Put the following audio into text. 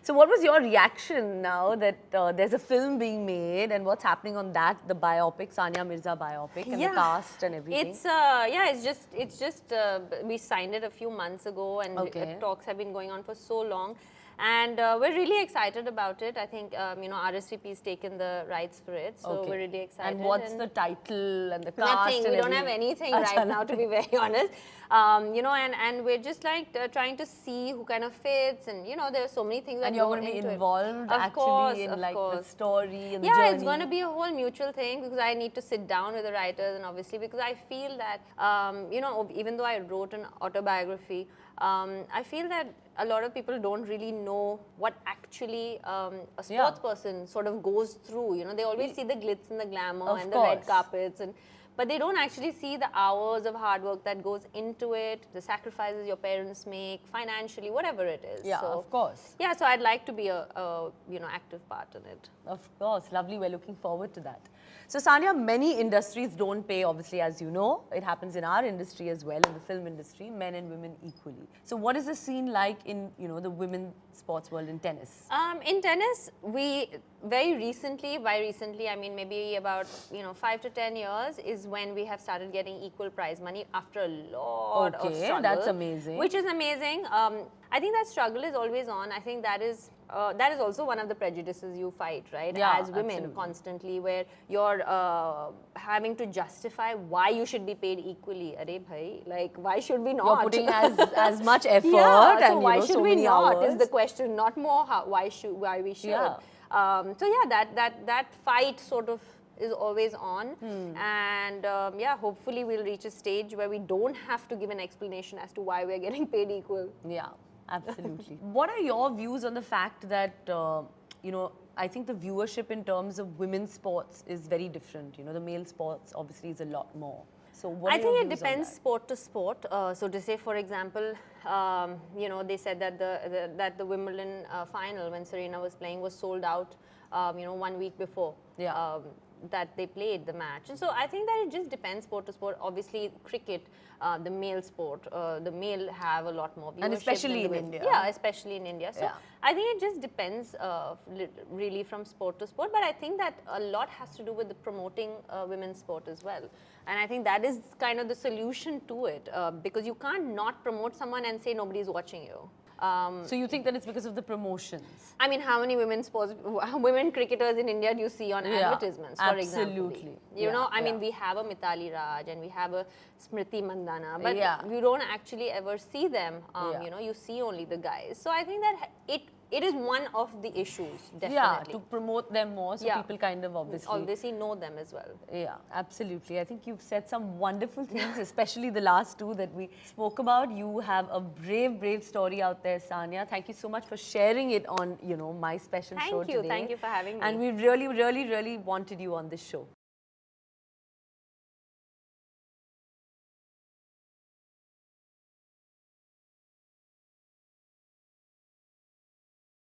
So what was your reaction now that there's a film being made and what's happening on that, the biopic, Sania Mirza biopic, and the cast and everything? It's just we signed it a few months ago, and talks have been going on for so long. And we're really excited about it. I think, RSVP has taken the rights for it. So we're really excited. And what's the title and the cast? Nothing. And we don't have anything right now, to be very honest. And we're just like trying to see who kind of fits. And, there's so many things that and you're going to be involved in like the story and the journey. Yeah, it's going to be a whole mutual thing because I need to sit down with the writers, and obviously because I feel that, even though I wrote an autobiography, I feel that a lot of people don't really know what actually a sports person sort of goes through. They always see the glitz and the glamour and the red carpets, but they don't actually see the hours of hard work that goes into it, the sacrifices your parents make, financially, whatever it is. Yeah, of course. Yeah, so I'd like to be a active part in it. Of course, lovely. We're looking forward to that. So Sania, many industries don't pay, obviously, as you know. It happens in our industry as well, in the film industry, men and women equally. So what is the scene like in, the women's sports world in tennis? In tennis, we very recently, by recently, I mean maybe about, 5 to 10 years is when we have started getting equal prize money after a lot of struggle. That's amazing. Which is amazing. I think that struggle is always on. I think that is also one of the prejudices you fight, right? Yeah, as women, constantly, where you're having to justify why you should be paid equally. Arey bhai, like why should we not? You're putting as much effort and so why should we not hours. Is the question, not more why we should. Yeah. That fight sort of is always on, and hopefully we'll reach a stage where we don't have to give an explanation as to why we're getting paid equal. Yeah, absolutely. What are your views on the fact that I think the viewership in terms of women's sports is very different. The male sports obviously is a lot more. So what I think it depends sport to sport. So to say, for example, they said that the Wimbledon final, when Serena was playing, was sold out 1 week before. Yeah. That they played the match. And so I think that it just depends sport to sport. Obviously, cricket, the male sport, the male have a lot more viewership. And especially in India. Yeah, especially in India. So I think it just depends really from sport to sport. But I think that a lot has to do with the promoting women's sport as well. And I think that is kind of the solution to it, because you can't not promote someone and say nobody's watching you. So you think that it's because of the promosments? I mean, how many women cricketers in India do you see on advertisements, for example? Absolutely. I mean, we have a Mithali Raj and we have a Smriti Mandhana, but you don't actually ever see them. You see only the guys. So I think that it is one of the issues, definitely. Yeah, to promote them more so people kind of obviously know them as well. Yeah, absolutely. I think you've said some wonderful things, especially the last two that we spoke about. You have a brave story out there, Sania. Thank you so much for sharing it on, my special show today. Thank you for having me. And we really wanted you on this show.